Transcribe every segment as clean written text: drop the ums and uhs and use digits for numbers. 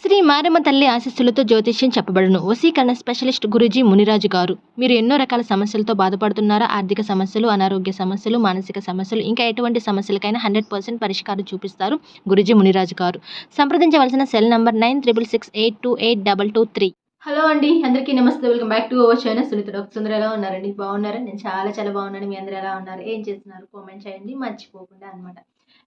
శ్రీ మారమ్మ తల్లి ఆశీస్సులతో జ్యోతిష్యం చెప్పబడును. వశీకరణ స్పెషలిస్ట్ గురూజీ మునిరాజు గారు. మీరు ఎన్నో రకాల సమస్యలతో బాధపడుతున్నారా? ఆర్థిక సమస్యలు, అనారోగ్య సమస్యలు, మానసిక సమస్యలు, ఇంకా ఎటువంటి సమస్యలకైనా 100% పరిష్కారం చూపిస్తారు గురూజీ మునిరాజు గారు. సంప్రదించవలసిన సెల్ నంబర్ 9666828223. హలో అండి, అందరికీ నమస్తే. Welcome back to our channel Sunitha doctor. అందరూ ఎలా ఉన్నారండి? బాగున్నారా? నేను చాలా బాగున్నాను. మీ అందరూ ఎలా ఉన్నారు? ఏం చేస్తున్నారు? కామెంట్ చేయండి మర్చిపోకుండా అనమాట.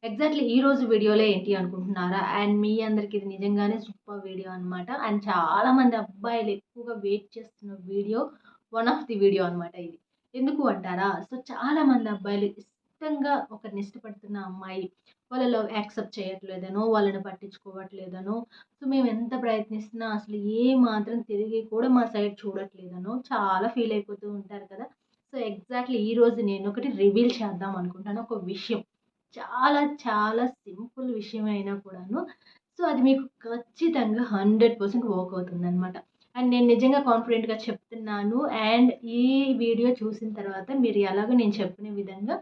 ఎగ్జాక్ట్లీ ఈ రోజు వీడియోలో ఏంటి అనుకుంటున్నారా? అండ్ మీ అందరికి ఇది నిజంగానే సూపర్ వీడియో అనమాట. అండ్ చాలా మంది అబ్బాయిలు ఎక్కువగా వెయిట్ చేస్తున్న video, one of the video అనమాట ఇది. ఎందుకు అంటారా? సో చాలా మంది అబ్బాయిలు ఇష్టంగా ఒకరిని ఇష్టపడుతున్న అమ్మాయి వాళ్ళ లవ్ యాక్సెప్ట్ చేయట్లేదనో, వాళ్ళని పట్టించుకోవట్లేదనో, సో మేము ఎంత ప్రయత్నిస్తున్నా అసలు ఏ మాత్రం తిరిగి కూడా మా సైడ్ చూడట్లేదనో చాలా ఫీల్ అయిపోతూ ఉంటారు కదా. సో ఎగ్జాక్ట్లీ ఈరోజు నేను ఒకటి రివీల్ చేద్దాం అనుకుంటాను, ఒక విషయం. చాలా సింపుల్ విషయం అయినా కూడాను. సో అది మీకు ఖచ్చితంగా 100% వర్క్ అవుతుందనమాట. అండ్ నేను నిజంగా కాన్ఫిడెంట్గా చెప్తున్నాను. అండ్ ఈ వీడియో చూసిన తర్వాత మీరు ఎలాగో నేను చెప్పిన విధంగా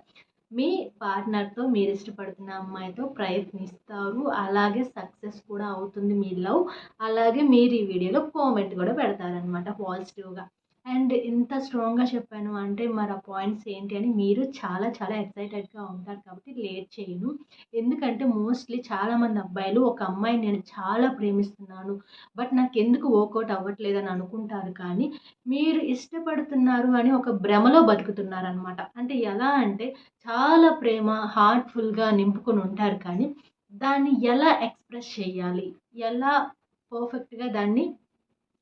మీ పార్ట్నర్తో, మీరు ఇష్టపడుతున్న అమ్మాయితో ప్రయత్నిస్తారు. అలాగే సక్సెస్ కూడా అవుతుంది మీ లవ్. అలాగే మీరు ఈ వీడియోలో కామెంట్ కూడా పెడతారనమాట పాజిటివ్గా. అండ్ ఇంత స్ట్రాంగ్గా చెప్పాను అంటే మరి ఆ పాయింట్స్ ఏంటి అని మీరు చాలా ఎక్సైటెడ్గా ఉంటారు కాబట్టి లేట్ చేయను. ఎందుకంటే మోస్ట్లీ చాలామంది అబ్బాయిలు ఒక అమ్మాయిని నేను చాలా ప్రేమిస్తున్నాను బట్ నాకు ఎందుకు వర్కౌట్ అవ్వట్లేదు అని అనుకుంటారు. కానీ మీరు ఇష్టపడుతున్నారు అని ఒక భ్రమలో బతుకుతున్నారనమాట. అంటే ఎలా అంటే చాలా ప్రేమ హార్ట్ఫుల్గా నింపుకొని ఉంటారు. కానీ దాన్ని ఎలా ఎక్స్ప్రెస్ చేయాలి, ఎలా పర్ఫెక్ట్గా దాన్ని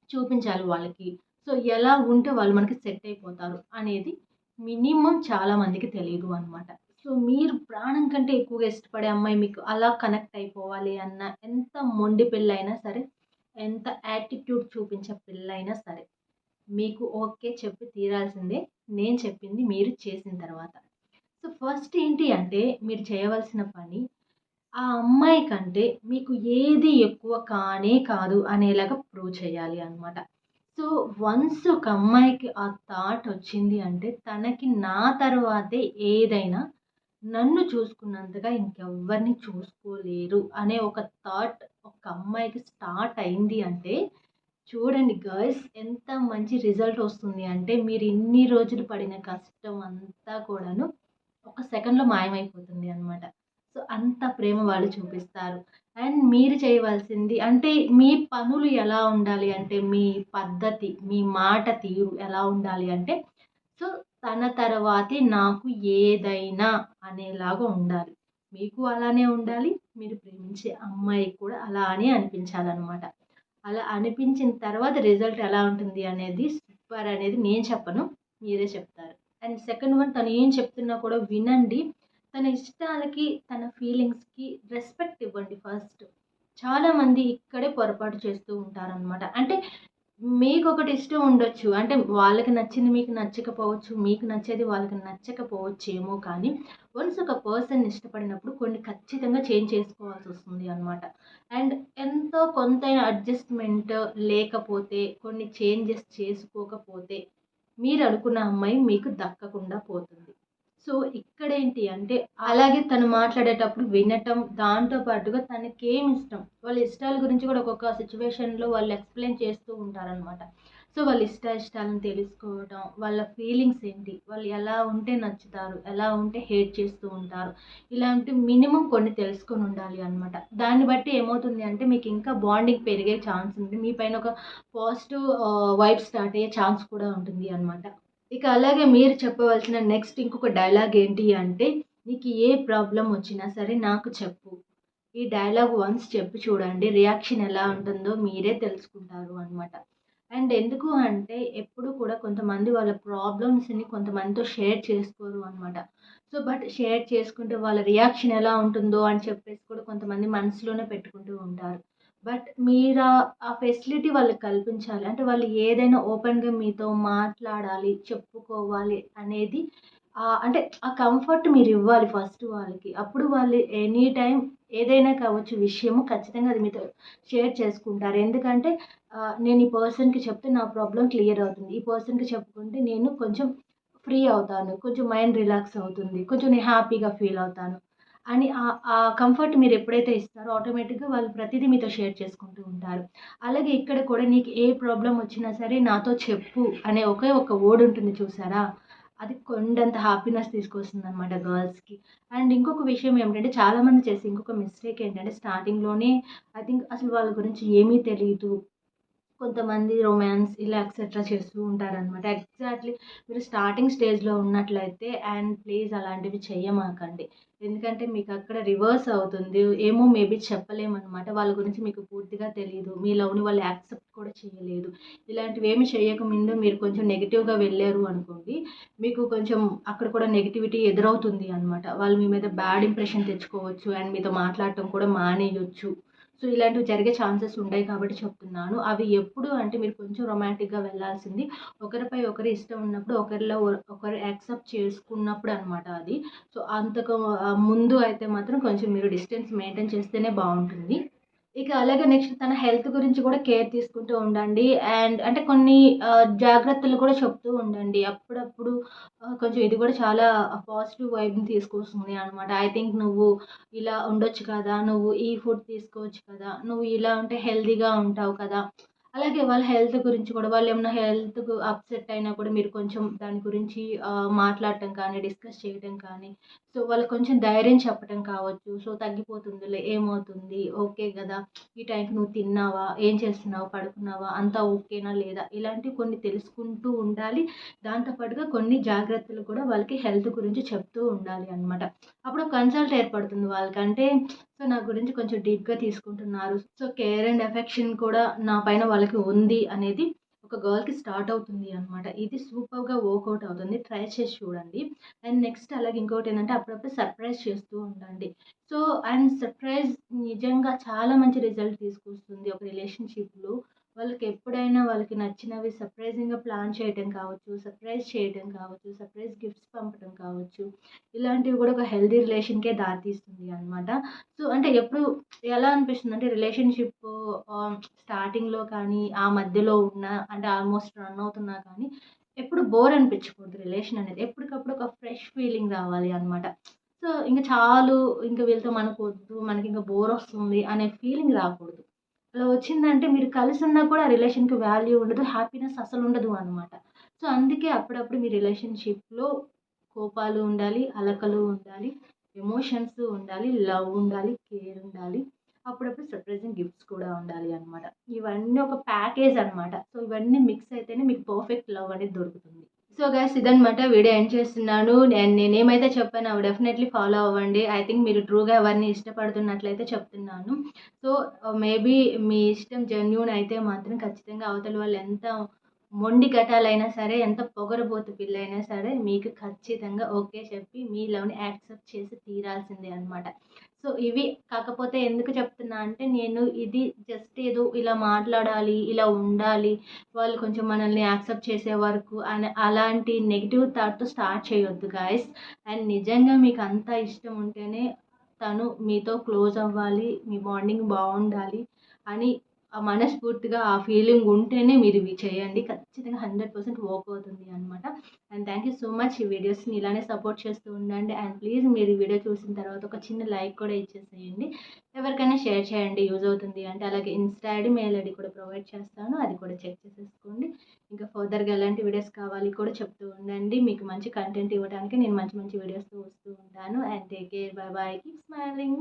చూపించాలి వాళ్ళకి, సో ఎలా ఉంటే వాళ్ళు మనకి సెట్ అయిపోతారు అనేది మినిమం చాలా మందికి తెలియదు అనమాట. సో మీరు ప్రాణం కంటే ఎక్కువగా ఇష్టపడే అమ్మాయి మీకు అలా కనెక్ట్ అయిపోవాలి అన్న, ఎంత మొండి పిల్లైనా సరే, ఎంత యాటిట్యూడ్ చూపించే పిల్లైనా సరే మీకు ఓకే చెప్పి తీరాల్సిందే, నేను చెప్పింది మీరు చేసిన తర్వాత. సో ఫస్ట్ ఏంటి అంటే మీరు చేయవలసిన పని, ఆ అమ్మాయి కంటే మీకు ఏది ఎక్కువ కానే కాదు అనేలాగా ప్రూవ్ చేయాలి అనమాట. సో వన్స్ ఒక అమ్మాయికి ఆ థాట్ వచ్చింది అంటే తనకి నా తర్వాతే ఏదైనా నన్ను చూసుకున్నంతగా ఇంకెవ్వరిని చూసుకోలేరు అనే ఒక థాట్ ఒక అమ్మాయికి స్టార్ట్ అయింది అంటే చూడండి గర్ల్స్, ఎంత మంచి రిజల్ట్ వస్తుంది అంటే మీరు ఇన్ని రోజులు పడిన కష్టం అంతా కూడాను ఒక సెకండ్లో మాయమైపోతుంది అనమాట. సో అంత ప్రేమ వాళ్ళు చూపిస్తారు. అండ్ మీరు చేయవలసింది అంటే మీ పనులు ఎలా ఉండాలి అంటే, మీ పద్ధతి, మీ మాట తీరు ఎలా ఉండాలి అంటే, సో తన తర్వాతే నాకు ఏదైనా అనేలాగా ఉండాలి. మీకు అలానే ఉండాలి, మీరు ప్రేమించే అమ్మాయికి కూడా అలానే అనిపించాలన్నమాట. అలా అనిపించిన తర్వాత రిజల్ట్ ఎలా ఉంటుంది అనేది సూపర్ అనేది నేను చెప్పను, మీరే చెప్తారు. అండ్ సెకండ్ వన్, తను ఏం చెప్తున్నా కూడా వినండి. తన ఇష్టాలకి, తన ఫీలింగ్స్కి రెస్పెక్ట్ ఇవ్వండి ఫస్ట్. చాలామంది ఇక్కడే పొరపాటు చేస్తూ ఉంటారనమాట. అంటే మీకొకటి ఇష్టం ఉండొచ్చు, అంటే వాళ్ళకి నచ్చింది మీకు నచ్చకపోవచ్చు, మీకు నచ్చేది వాళ్ళకి నచ్చకపోవచ్చేమో. కానీ వన్స్ ఒక పర్సన్ ఇష్టపడినప్పుడు కొన్ని ఖచ్చితంగా చేంజ్ చేసుకోవాల్సి వస్తుంది అనమాట. అండ్ ఎంతో కొంతైనా అడ్జస్ట్మెంట్ లేకపోతే, కొన్ని చేంజెస్ చేసుకోకపోతే మీరు అనుకున్న అమ్మాయి మీకు దక్కకుండా పోతుంది. సో ఇక్కడేంటి అంటే అలాగే తను మాట్లాడేటప్పుడు వినటం, దాంతో పాటుగా తనకేమి ఇష్టం, వాళ్ళ ఇష్టాల గురించి కూడా ఒక్కొక్క సిచ్యువేషన్లో వాళ్ళు ఎక్స్ప్లెయిన్ చేస్తూ ఉంటారనమాట. సో వాళ్ళ ఇష్టాలను తెలుసుకోవడం, వాళ్ళ ఫీలింగ్స్ ఏంటి, వాళ్ళు ఎలా ఉంటే నచ్చుతారు, ఎలా ఉంటే హేట్ చేస్తూ ఉంటారు, ఇలాంటి మినిమం కొన్ని తెలుసుకొని ఉండాలి అనమాట. దాన్ని బట్టి ఏమవుతుంది అంటే మీకు ఇంకా బాండింగ్ పెరిగే ఛాన్స్ ఉంది, మీ పైన ఒక పాజిటివ్ వైబ్ స్టార్ట్ అయ్యే ఛాన్స్ కూడా ఉంటుంది అనమాట. ఇక అలాగే మీరు చెప్పవలసిన నెక్స్ట్ ఇంకొక డైలాగ్ ఏంటి అంటే, నీకు ఏ ప్రాబ్లం వచ్చినా సరే నాకు చెప్పు. ఈ డైలాగ్ వన్స్ చెప్పి చూడండి, రియాక్షన్ ఎలా ఉంటుందో మీరే తెలుసుకుంటారు అనమాట. అండ్ ఎందుకు అంటే ఎప్పుడు కూడా కొంతమంది వాళ్ళ ప్రాబ్లమ్స్ని కొంతమందితో షేర్ చేసుకోరు అనమాట. సో బట్ షేర్ చేసుకుంటే వాళ్ళ రియాక్షన్ ఎలా ఉంటుందో అని చెప్పేసి కూడా కొంతమంది మనసులోనే పెట్టుకుంటూ ఉంటారు. బట్ మీరు ఆ ఫెసిలిటీ వాళ్ళకి కల్పించాలి. అంటే వాళ్ళు ఏదైనా ఓపెన్‌గా మీతో మాట్లాడాలి, చెప్పుకోవాలి అనేది అంటే ఆ కంఫర్ట్ మీరివ్వాలి ఫస్ట్ వాళ్ళకి. అప్పుడు వాళ్ళు ఎనీ టైమ్ ఏదైనా కావచ్చు విషయము, ఖచ్చితంగా అది మీతో షేర్ చేసుకుంటారు. ఎందుకంటే నేను ఈ పర్సన్‌కి చెప్తే నా ప్రాబ్లమ్ క్లియర్ అవుతుంది. ఈ పర్సన్‌కి చెప్పుకుంటే నేను కొంచెం ఫ్రీ అవుతాను, కొంచెం మైండ్ రిలాక్స్ అవుతుంది, కొంచెం నేను హ్యాపీగా ఫీల్ అవుతాను అని ఆ కంఫర్ట్ మీరు ఎప్పుడైతే ఇస్తారో ఆటోమేటిక్‌గా వాళ్ళు ప్రతీదీ మీతో షేర్ చేసుకుంటూ ఉంటారు. అలాగే ఇక్కడ కూడా నీకు ఏ ప్రాబ్లమ్ వచ్చినా సరే నాతో చెప్పు అనే ఒకే ఒక వర్డ్ ఉంటుంది చూసారా? అది కొండంత హ్యాపీనెస్ తీసుకొస్తుందనమాట గర్ల్స్‌కి. అండ్ ఇంకొక విషయం ఏమిటంటే చాలామంది చేసే ఇంకొక మిస్టేక్ ఏంటంటే స్టార్టింగ్‌లోనే ఐ థింక్ అసలు వాళ్ళ గురించి ఏమీ తెలీదు. కొంతమంది రొమాన్స్ ఇలా ఎక్సెట్రా చేస్తూ ఉంటారనమాట. ఎగ్జాక్ట్‌లీ మీరు స్టార్టింగ్ స్టేజ్‌లో ఉన్నట్లయితే అండ్ ప్లీజ్ అలాంటివి చెయ్యమాకండి. ఎందుకంటే మీకక్కడ రివర్స్ అవుతుంది. ఏమో మేబీ చెప్పలేమనమాట. వాళ్ళ గురించి మీకు పూర్తిగా తెలీదు. మీ లవ్‌ని వాళ్ళు యాక్సెప్ట్ కూడా చేయలేదు. ఇలాంటివేమి చేయకముందు మీరు కొంచెం నెగెటివ్‌గా వెళ్లారు అనుకోండి, మీకు కొంచెం అక్కడ కూడా నెగటివిటీ ఎదురవుతుంది అనమాట. వాళ్ళు మీ మీద బ్యాడ్ ఇంప్రెషన్ తెచ్చుకోవచ్చు అండ్ మీతో మాట్లాడటం కూడా మానేయొచ్చు. సో, ఇలాంటివి జరిగే ఛాన్సెస్ ఉంటాయి కాబట్టి చెప్తున్నాను. అవి ఎప్పుడు అంటే మీరు కొంచెం రొమాంటిక్‌గా వెళ్ళాల్సింది ఒకరిపై ఒకరి ఇష్టం ఉన్నప్పుడు, ఒకరిలో ఒకరు యాక్సెప్ట్ చేసుకున్నప్పుడు అనమాట అది. సో, అంతకు ముందు అయితే మాత్రం కొంచెం మీరు డిస్టెన్స్ మెయింటైన్ చేస్తేనే బావుంటుంది. ఇక అలాగే నెక్స్ట్ తన హెల్త్ గురించి కూడా కేర్ తీసుకుంటూ ఉండండి. అండ్ అంటే కొన్ని జాగ్రత్తలు కూడా చెప్తూ ఉండండి. అప్పుడప్పుడు కొంచెం ఇది కూడా చాలా పాజిటివ్ వైబ్‌ని తీసుకొస్తుంది అనమాట. ఐ థింక్ నువ్వు ఇలా ఉండొచ్చు కదా! నువ్వు ఈ ఫుడ్ తీసుకోవచ్చు కదా! నువ్వు ఇలా ఉంటే హెల్తీగా ఉంటావు కదా! అలాగే వాళ్ళ హెల్త్ గురించి కూడా వాళ్ళేమన్నా హెల్త్‌కు అప్‌సెట్ అయినా కూడా మీరు కొంచెం దాని గురించి మాట్లాడటం కానీ, డిస్కస్ చేయటం కానీ, సో, వాళ్ళకి కొంచెం ధైర్యం చెప్పటం కావచ్చు. సో, తగ్గిపోతుందిలే ఏమవుతుంది? ఓకే గదా! ఈ టైంకి నువ్వు తిన్నావా? ఏం చేస్తున్నావు? పడుకున్నావా? అంతా ఓకేనా లేదా? ఇలాంటివి కొన్ని తెలుసుకుంటూ ఉండాలి. దాంతో పాటుగా కొన్ని జాగ్రత్తలు కూడా వాళ్ళకి హెల్త్ గురించి చెప్తూ ఉండాలి అనమాట. అప్పుడు కన్సల్ట్ ఏర్పడుతుంది వాళ్ళకి. అంటే సో, నా గురించి కొంచెం డీప్‌గా తీసుకుంటున్నారు. సో, కేర్ అండ్ అఫెక్షన్ కూడా నా పైన వాళ్ళకి ఉంది అనేది ఒక గర్ల్‌కి స్టార్ట్ అవుతుంది అనమాట. ఇది సూపర్‌గా వర్కౌట్ అవుతుంది. ట్రై చేసి చూడండి. అండ్ నెక్స్ట్ అలాగే ఇంకోటేంటంటే అప్పుడప్పుడు సర్ప్రైజ్ చేస్తూ ఉండండి. సో, అండ్ సర్ప్రైజ్ నిజంగా చాలా మంచి రిజల్ట్ తీసుకొస్తుంది ఒక రిలేషన్‌షిప్‌లో. వాళ్ళకెప్పుడైనా వాళ్ళకి నచ్చినవి సర్ప్రైజింగ్‌గా ప్లాన్ చేయటం కావచ్చు, సర్ప్రైజ్ చేయటం కావచ్చు, సర్ప్రైజ్ గిఫ్ట్స్ పంపటం కావచ్చు. ఇలాంటివి కూడా ఒక హెల్తీ రిలేషన్‌కే దారితీస్తుంది అనమాట. సో, అంటే ఎప్పుడు ఎలా అనిపిస్తుందంటే రిలేషన్‌షిప్పు స్టార్టింగ్‌లో కానీ, ఆ మధ్యలో ఉన్న అంటే ఆల్మోస్ట్ రన్ అవుతున్నా కానీ, ఎప్పుడు బోర్ అనిపించకూడదు రిలేషన్ అనేది. ఎప్పటికప్పుడు ఒక ఫ్రెష్ ఫీలింగ్ రావాలి అనమాట. సో, ఇంక చాలు ఇంక వీళ్ళతో మనకొద్దు, మనకింక బోరొస్తుంది అనే ఫీలింగ్ రాకూడదు. అలా వచ్చిందంటే మీరు కలిసున్నా కూడా ఆ రిలేషన్‌కి వాల్యూ ఉండదు. హ్యాపీనెస్ అసలుండదు అనమాట. సో, అందుకే అప్పుడప్పుడు మీ రిలేషన్‌షిప్‌లో కోపాలు ఉండాలి, అలకలు ఉండాలి, ఎమోషన్స్ ఉండాలి, లవ్ ఉండాలి, కేర్ ఉండాలి. అప్పుడప్పుడు సర్ప్రైజింగ్ గిఫ్ట్స్ కూడా ఉండాలి అనమాట. ఇవన్నీ ఒక ప్యాకేజ్ అనమాట. సో, ఇవన్నీ మిక్స్ అయితేనే మీకు పర్ఫెక్ట్ లవ్ అనేది దొరుకుతుంది. సో, గైస్ ఇదనమాట వీడియో ఎండ్ చేస్తున్నాను. నేనేమైతే చెప్పానో అవి డెఫినెట్‌లీ ఫాలో అవ్వండి. ఐ థింక్ మీరు ట్రూగా ఎవరిని ఇష్టపడుతున్నట్లయితే చెప్తున్నాను. సో, మేబీ మీ ఇష్టం జెన్యూన్ అయితే మాత్రం ఖచ్చితంగా అవతల వాళ్ళు ఎంత మొండి ఘటాలైనా సరే, ఎంత పొగరుబోతు పిల్లైనా సరే మీకు ఖచ్చితంగా ఓకే చెప్పి మీ లవ్‌ని యాక్సెప్ట్ చేసి తీరాల్సిందే అనమాట. సో, ఇవి కాకపోతే ఎందుకు చెప్తున్నా అంటే నేను ఇది జస్ట్ ఏదో ఇలా మాట్లాడాలి, ఇలా ఉండాలి, వాళ్ళు కొంచెం మనల్ని యాక్సెప్ట్ చేసే వరకు అని అలాంటి నెగెటివ్ థాట్‌తో స్టార్ట్ చేయొద్దు గాయ్స్. అండ్ నిజంగా మీకు అంత ఇష్టం ఉంటేనే తను మీతో క్లోజ్ అవ్వాలి, మీ బాండింగ్ బావుండాలి అని మనస్ఫూర్తిగా ఆ ఫీలింగ్ ఉంటేనే మీరు ఇవి చేయండి. ఖచ్చితంగా 100% వర్క్ అవుతుంది అనమాట. And thank you so much. ఈ వీడియోస్‌ని ఇలానే సపోర్ట్ చేస్తూ ఉండండి. అండ్ ప్లీజ్ మీరు ఈ వీడియో చూసిన తర్వాత ఒక చిన్న లైక్ కూడా ఇచ్చేసేయండి. ఎవరికైనా షేర్ చేయండి యూజ్ అవుతుంది అంటే. అలాగే ఇన్‌స్టా ఐడీ, మెయిల్ ఐడీ కూడా ప్రొవైడ్ చేస్తాను. అది కూడా చెక్ చేసేసుకోండి. ఇంకా ఫర్దర్‌గా ఎలాంటి వీడియోస్ కావాలి కూడా చెప్తూ ఉండండి. మీకు మంచి కంటెంట్ ఇవ్వడానికి నేను మంచి మంచి వీడియోస్‌తో వస్తూ ఉంటాను. And take care. By by. Keep smiling.